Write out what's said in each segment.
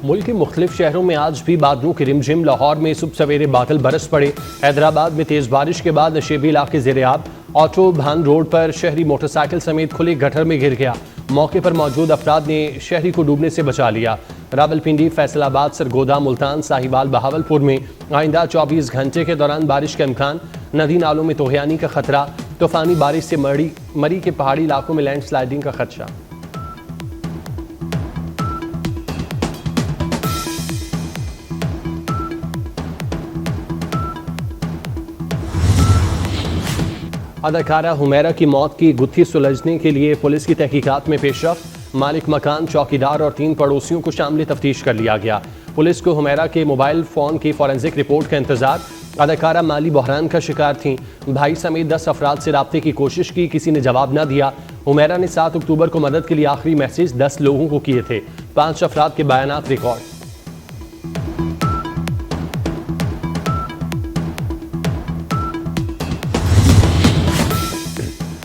मुल्क के मुख्तलिफ शहरों में आज भी बादलों की रिमझिम। लाहौर में सुबह सवेरे बादल बरस पड़े। हैदराबाद में तेज बारिश के बाद नशेबी इलाके ज़ेर-ए-आब। ऑटो भान रोड पर शहरी मोटरसाइकिल समेत खुले गटर में गिर गया। मौके पर मौजूद अफराद ने शहरी को डूबने से बचा लिया। रावलपिंडी, फैसलाबाद, सरगोदा, मुल्तान, साहिवाल, बहावलपुर में आइंदा 24 घंटे के दौरान बारिश का इम्कान। नदी नालों में तोहयानी का खतरा। तूफानी बारिश से मरी के पहाड़ी इलाकों में लैंडस्लाइडिंग का खदशा। अदाकारा हुमैरा की मौत की गुत्थी सुलझने के लिए पुलिस की तहकीकात में पेशरफ्त। मालिक मकान, चौकीदार और 3 पड़ोसियों को शामिल तफ्तीश कर लिया गया। पुलिस को हुमैरा के मोबाइल फोन की फॉरेंसिक रिपोर्ट का इंतजार। अदाकारा माली बहरान का शिकार थीं। भाई समेत 10 अफराद से राब्ते की कोशिश की, किसी ने जवाब न दिया। हुमैरा ने 7 अक्टूबर को मदद के लिए आखिरी मैसेज 10 लोगों को किए थे। 5 अफराद के बयानात रिकॉर्ड।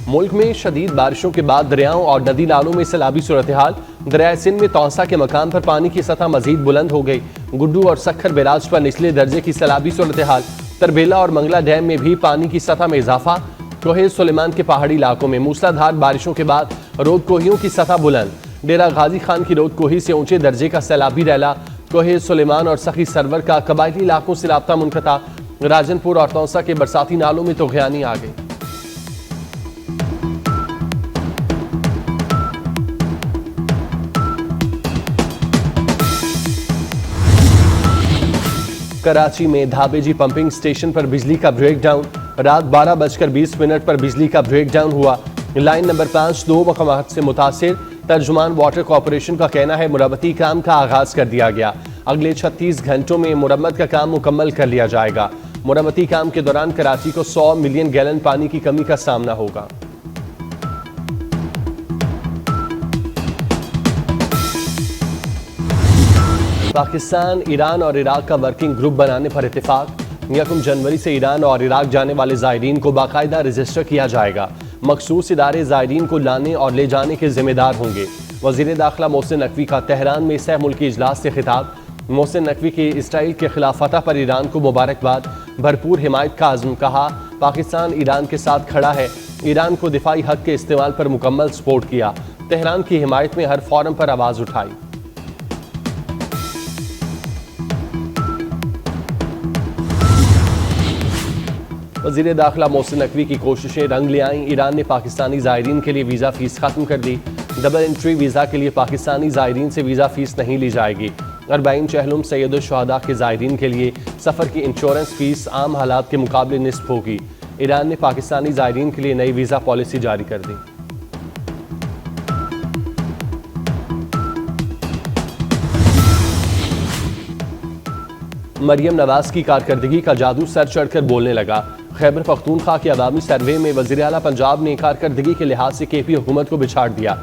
मुल्क में शदीद बारिशों के बाद दरियाओं और नदी नालों में सैलाबी सूरत हाल। दरिया सिंध में तौसा के मकाम पर पानी की सतह मजीद बुलंद हो गई। गुड्डू और सखर बैराज पर निचले दर्जे की सैलाबी सूरत हाल। तरबेला और मंगला डैम में भी पानी की सतह में इजाफा। कोहे सुलेमान के पहाड़ी इलाकों में मूसलाधार बारिशों के बाद रोद कोहियों की सतह बुलंद। डेरा गाजी खान की रोद कोही से ऊंचे दर्जे का सैलाबी रैला। कोहे सुलेमान और सखी सरवर का कबायली इलाकों से राब्ता मुनक़ता। राजनपुर और तौसा के बरसाती नालों में तोगयानी आ गई। कराची में धाबेजी पंपिंग स्टेशन पर बिजली का ब्रेकडाउन। रात 12:20 पर बिजली का ब्रेकडाउन हुआ। लाइन नंबर 5 2 मकामात से मुतासिर। तर्जुमान वाटर कॉरपोरेशन का कहना है मुरम्मती काम का आगाज कर दिया गया। अगले 36 घंटों में मुरम्मत का काम मुकम्मल कर लिया जाएगा। मुरम्मती काम के दौरान कराची को 100 मिलियन गैलन पानी की कमी का सामना होगा। पाकिस्तान, ईरान और इराक का वर्किंग ग्रुप बनाने पर इत्तेफाक। 1 जनवरी से ईरान और इराक जाने वाले ज़ायरीन को बाकायदा रजिस्टर किया जाएगा। मखसूस इदारे ज़ायरीन को लाने और ले जाने के जिम्मेदार होंगे। वज़ीर दाखिला मोहसिन नकवी का तेहरान में सह मुल्की इजलास से खिताब। मोहसिन नकवी की इसराइल के खिलाफ फतह पर ईरान को मुबारकबाद। भरपूर हिमायत का आज़म। कहा पाकिस्तान ईरान के साथ खड़ा है। ईरान को दिफाई हक के इस्तेमाल पर मुकम्मल सपोर्ट किया। तेहरान की हिमायत में हर फोरम पर आवाज़ उठाई। वज़ीर दाखिला मोहसिन नकवी की कोशिशें रंग ले आईं। ईरान ने पाकिस्तानी ज़ायरीन के लिए वीज़ा फ़ीस ख़त्म कर दी। डबल एंट्री वीज़ा के लिए पाकिस्तानी ज़ायरीन से वीज़ा फ़ीस नहीं ली जाएगी। अरबाइन चहलुम सैयद शुहदा के ज़ायरीन के लिए सफ़र की इंश्योरेंस फ़ीस आम हालात के मुकाबले निस्फ होगी। ईरान ने पाकिस्तानी ज़ायरीन के लिए नई वीज़ा पॉलिसी जारी कर दी। मरियम नवाज की कारकर्दगी का जादू सर चढ़कर बोलने लगा। खैबर पख्तूनख्वा के अवामी सर्वे में वज़ीर आला पंजाब ने कारकर्दगी के लिहाज से केपी हुकूमत को बिछाड़ दिया।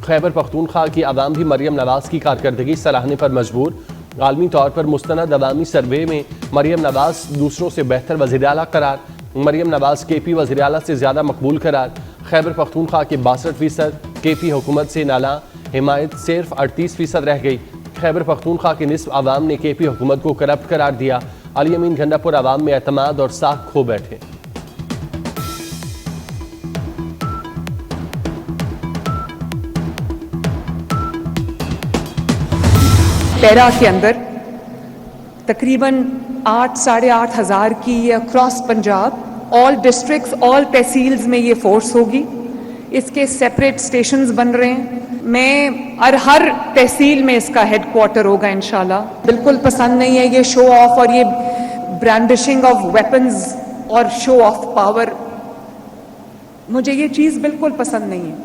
खैबर पख्तूनख्वा की अवाम भी मरियम नवाज की कारकर्दगी सराहने पर मजबूर। आलमी तौर पर मुस्तनद अवामी सर्वे में मरियम नवाज दूसरों से बेहतर वज़ीर आला करार। मरियम नवाज केपी वज़ीर आला से ज़्यादा मकबूल करार। खैबर पख्तूनख्वा के 62%, केपी हुकूमत से नाला हिमायत सिर्फ 38% रह गई। खैबर पख्तूनख्वा के निस्फ अवाम ने केपी हुकूमत को करप्ट करार दिया। अली अमीन गंडापुर अवाम में एतमाद और साख खो बैठे। पैरा के अंदर तकरीबन 8 साढ़े 8 हज़ार की across Punjab all districts all tehsils में ये फोर्स होगी। इसके सेपरेट स्टेशंस बन रहे हैं। मैं हर तहसील में इसका हेडक्वार्टर होगा इंशाल्लाह। बिल्कुल पसंद नहीं है ये शो ऑफ और ये ब्रांडिशिंग ऑफ वेपन्स और शो ऑफ पावर। मुझे ये चीज़ बिल्कुल पसंद नहीं है,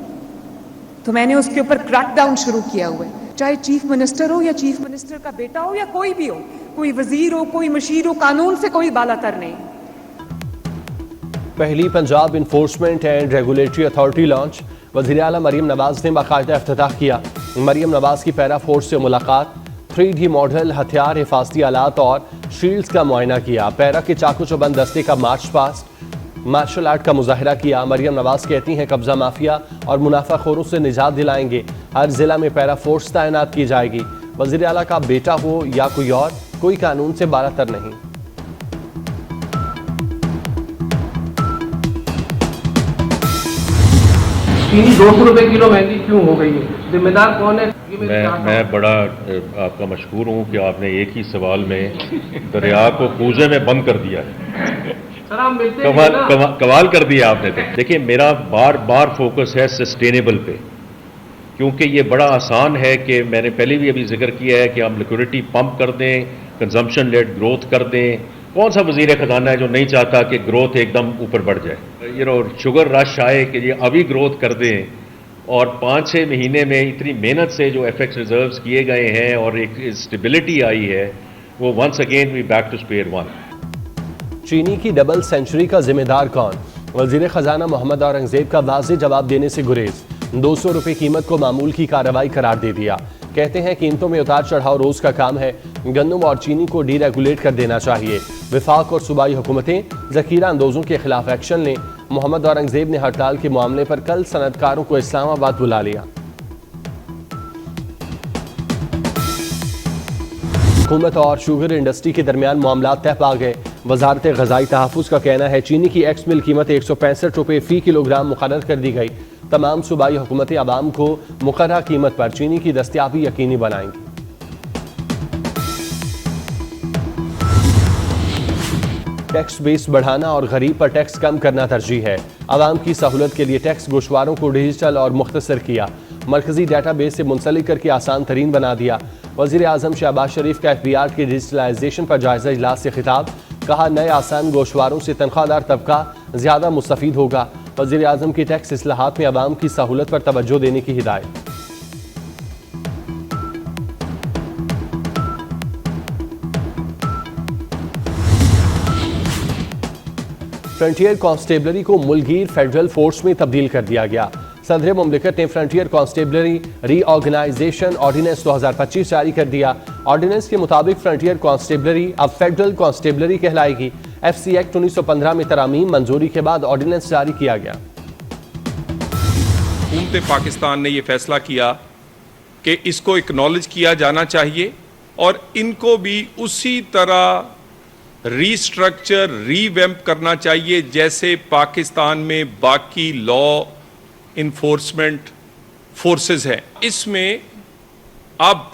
तो मैंने उसके ऊपर क्रैकडाउन शुरू किया हुआ है। चाहे चीफ मिनिस्टर हो या चीफ मिनिस्टर का बेटा हो या कोई भी हो, कोई वजीर हो, कोई मशीर हो, कानून से कोई बालातर नहीं। पहली Punjab enforcement and regulatory authority launch. वज़ीर आला मरियम नवाज ने बाकायदा इफ्तिताह किया। मरियम नवाज की पैरा फोर्स से मुलाकात। 3D मॉडल हथियार, हिफाजती आलात और शील्ड्स का मुआयना किया। पैरा के चाकू चौबंद दस्ते का मार्च पास्ट। मार्शल आर्ट का मुजाहिरा किया। मरियम नवाज कहती हैं कब्जा माफिया और मुनाफाखोरों से निजात दिलाएंगे। हर जिला में पैरा फोर्स तैनात की जाएगी। वज़ीर आला का बेटा हो या कोई और, कोई कानून से बारातर नहीं। चीनी 200 रुपए किलो महंगी क्यों हो गई है? जिम्मेदार कौन है? मैं बड़ा आपका मशहूर हूँ कि आपने एक ही सवाल में दरिया को कूजे में बंद कर दिया है। सर आप मिलते हैं ना? कमाल कर दिया आपने। तो देखिए, मेरा बार बार फोकस है सस्टेनेबल पे, क्योंकि ये बड़ा आसान है कि मैंने पहले भी अभी जिक्र किया है कि हम लिक्विडिटी पंप कर दें, कंजम्पशन लेड ग्रोथ कर दें। कौन सा वजीर खजाना है जो नहीं चाहता कि ग्रोथ एकदम ऊपर बढ़ जाए? शुगर रश आए कि ये अभी ग्रोथ कर दें, और 5-6 महीने में इतनी मेहनत से जो एफएक्स रिजर्व्स किए गए हैं और एक स्टेबिलिटी आई है, वो once again we back to square one. चीनी की डबल सेंचुरी का जिम्मेदार कौन? वजीर खजाना मोहम्मद औरंगजेब का वाज़ेह जवाब देने से गुरेज। 200 रुपये कीमत को मामूल की कार्रवाई करार दे दिया। कहते हैं कीमतों में उतार चढ़ाव रोज का काम है, गंदम और चीनी को डीरेगुलेट कर देना चाहिए। विफाक और सूबाई हुकूमतें जखीरा अंदोजों के खिलाफ एक्शन लें। मोहम्मद औरंगजेब ने हड़ताल के मामले पर कल सनतकारों को इस्लामाबाद बुला लिया। हुकूमत और शुगर इंडस्ट्री के दरमियान मामला तय पा गए। वजारत ग़ज़ाई तहफ़्फ़ुज़ का कहना है चीनी की एक्स मिल कीमत 165 रुपये फ़ी किलोग्राम मुकर्रर कर दी गई। तमाम सूबाई हुकूमतें आवाम को मुकर्ररा कीमत पर चीनी की दस्तियाबी यकीनी बनाएंगी। टैक्स बेस बढ़ाना और गरीब पर टैक्स कम करना तरजीह है। आवाम की सहूलत के लिए टैक्स गोशवारों को डिजिटल और मुख्तसर किया। मरकजी डाटा बेस से मुंसलिक करके आसान तरीन बना दिया। वज़ीर आज़म शहबाज शरीफ का FBR की डिजिटलाइजेशन पर जायजा इजलास से खिताब। कहा नए आसान गोशवारों से तनख्वाहदार तबका ज़्यादा मुस्तफ़ीद होगा। वज़ीर आज़म की टैक्स इस्लाहात में आवाम की सहूलत पर तवज्जो देने की हिदायत। फ्रंटियर कांस्टेबलरी को मुलगीर फेडरल फोर्स में तब्दील कर दिया गया। सदर मुमलिकत ने फ्रंटियर कांस्टेबलरी रीऑर्गेनाइजेशन ऑर्डिनेंस 2025 जारी कर दिया। ऑर्डिनेंस के मुताबिक फ्रंटियर कांस्टेबलरी अब फेडरल कांस्टेबलरी कहलाएगी। FC एक्ट 1915 में तरामीम मंजूरी के बाद ऑर्डिनेंस जारी किया गया। हुकूमत पाकिस्तान ने यह फैसला किया कि इसको एक्नॉलेज किया जाना चाहिए और इनको भी उसी तरह रीस्ट्रक्चर रीवैम्प करना चाहिए जैसे पाकिस्तान में बाकी लॉ इन्फोर्समेंट फोर्सेस हैं। इसमें अब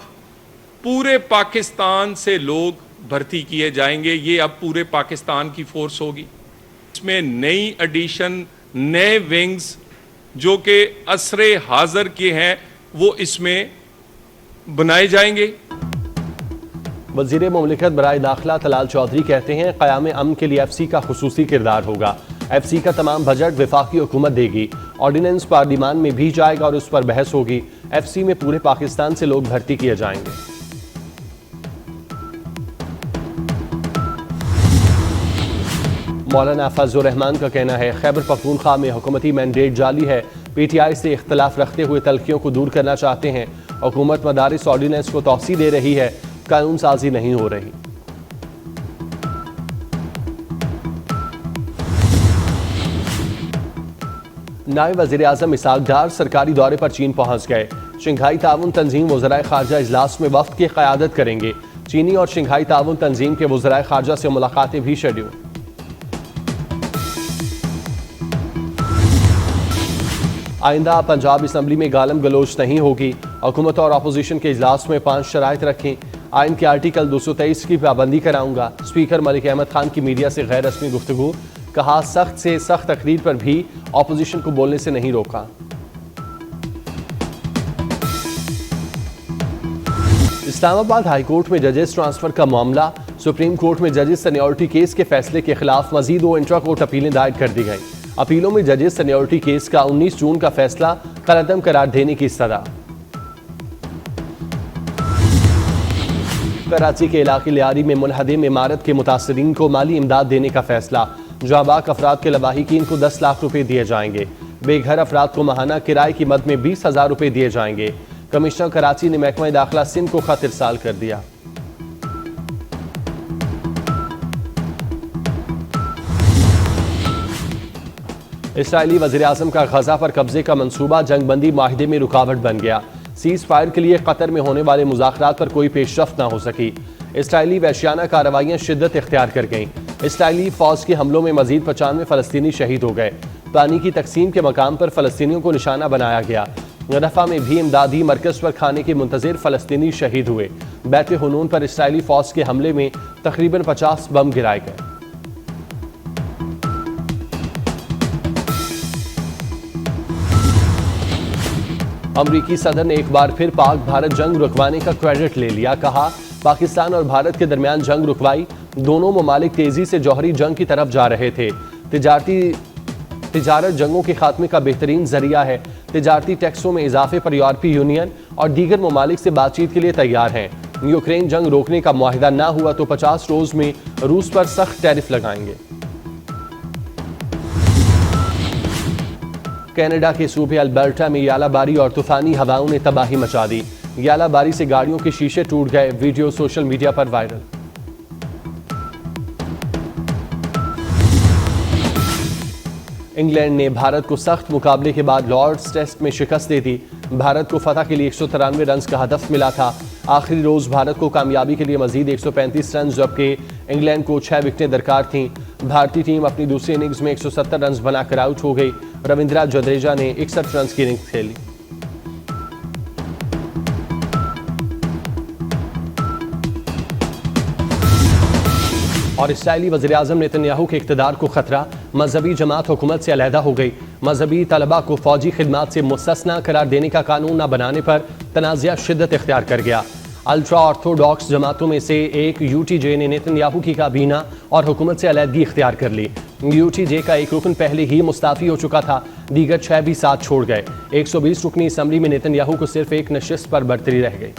पूरे पाकिस्तान से लोग भर्ती किए जाएंगे। ये अब पूरे पाकिस्तान की फोर्स होगी। इसमें नई एडिशन, नए विंग्स जो कि असरे हाजिर के हैं वो इसमें बनाए जाएंगे। वज़ीर मुमलिकत बराए दाखिला तलाल चौधरी कहते हैं क़याम अमन के लिए FC का खुसूसी किरदार होगा। FC का तमाम बजट वफाकी हुकूमत देगी। ऑर्डिनेंस पार्लिमान में भी जाएगा और उस पर बहस होगी। FC में पूरे पाकिस्तान से लोग भर्ती किए जाएंगे। मौलाना फजल रहमान का कहना है खैबर पख्तूनख्वा में हुकूमती मैंडेट जाली है। PTI से इख्तलाफ रखते हुए तल्खियों को दूर करना चाहते हैं। हुकूमत मदारिस ऑर्डिनेंस को तौसी दे रही है, कानून साजी नहीं हो रही। नायब वज़ीर आज़म इसहाक डार सरकारी दौरे पर चीन पहुंच गए। शंघाई ताउन तंजीम वज़राए खारजा इजलास में वफ्द की क़यादत करेंगे। चीनी और शंघाई ताउन तंजीम के वज़राए खारजा से मुलाकातें भी शेड्यूल। आइंदा पंजाब असम्बली में गालम गलोच नहीं होगी। हुकूमत और अपोजिशन के इजलास में 5 शराइत रखें। आइन के आर्टिकल 223 की पाबंदी कराऊंगा। स्पीकर मलिक अहमद खान की मीडिया से गैर रस्मी गुफ्तगू। कहा सख्त से सख्त तकरीर पर भी अपोजिशन को बोलने से नहीं रोका। इस्लामाबाद हाईकोर्ट में जजेस ट्रांसफर का मामला। सुप्रीम कोर्ट में जजेस सीनियरिटी केस के फैसले के खिलाफ मजीद 2 इंट्रा कोर्ट अपीलें दायर कर दी गई। अपीलों में जजेस सीनियरिटी केस का 19 जून का फैसला कलअदम करार देने की सदा। कराची के इलाके लियारी में मुनहदिम इमारत के मुतासरीन को माली इमदाद देने का फैसला। जाबाक अफराद के लवाहिकीन को 10 लाख रुपए दिए जाएंगे। बेघर अफराद को माहाना किराए की मद में 20,000 रुपए दिए जाएंगे। कमिश्नर कराची ने महकमा दाखिला सिंध को खत इरसाल कर दिया। इसराइली वज़ीर आज़म का गजा पर कब्जे का मंसूबा जंगबंदी माहिदे में रुकावट बन गया। सीज फायर के लिए कतर में होने वाले मुज़ाकरात पर कोई पेशरफ्त न हो सकी। इसराइली वहशियाना कार्रवाइयाँ शिद्दत इख्तियार कर गईं। इसराइली फौज के हमलों में मजीद 95 फ़लस्तीनी शहीद हो गए। पानी की तकसीम के मकाम पर फ़लस्तीनियों को निशाना बनाया गया। रफ़ा में भी इमदादी मरकज़ पर खाने के मुंतज़िर फ़लस्तीनी शहीद हुए। बैत हुनून पर इसराइली फ़ौज के हमले में तकरीबन 50 बम गिराए गए। अमरीकी सदर ने एक बार फिर पाक भारत जंग रुकवाने का क्रेडिट ले लिया। कहा, पाकिस्तान और भारत के दरमियान जंग रुकवाई, दोनों ममालिक तेजी से जौहरी जंग की तरफ जा रहे थे। तिजारत जंगों के खात्मे का बेहतरीन जरिया है। तिजारती टैक्सों में इजाफे पर यूरोपीय यूनियन और दीगर ममालिक से बातचीत के लिए तैयार हैं। यूक्रेन जंग रोकने का मुआहिदा ना हुआ तो 50 रोज में रूस पर सख्त टैरिफ लगाएंगे। कनाडा के सूबे अल्बर्टा में यालाबारी और तूफानी हवाओं ने तबाही मचा दी। यालाबारी से गाड़ियों के शीशे टूट गए। वीडियो सोशल मीडिया पर वायरल। इंग्लैंड ने भारत को सख्त मुकाबले के बाद लॉर्ड्स टेस्ट में शिकस्त दे दी। भारत को फतह के लिए 193 रन का हदफ मिला था। आखिरी रोज भारत को कामयाबी के लिए मजीद 135 रन, जबकि इंग्लैंड को 6 विकेटें दरकार थीं। भारतीय टीम अपनी दूसरी इनिंग्स में 170 रन बनाकर आउट हो गई। रविंद्रा जडेजा ने 61 रन की इनिंग्स खेली। और इसराइली वज़ीर-ए-आज़म नेतन्याहू के इक़्तिदार को खतरा, मजहबी जमात हुकूमत से अलहदा हो गई। मजहबी तलबा को फौजी खिदमात से मुस्तस्ना करार देने का कानून न बनाने पर तनाज़ा शिद्दत इख्तियार कर गया। अल्ट्रा ऑर्थोडॉक्स जमातों में से एक UTJ ने नेतन्याहू की काबीना और हुकूमत से अलहदगी इख्तियार कर ली। UTJ का एक रुकन पहले ही मुस्ताफ़ी हो चुका था, दीगर 6 भी साथ छोड़ गए। 120 रुकनी असम्बली में नेतन्याहू को सिर्फ एक नशिस्त पर बरतरी रह गई।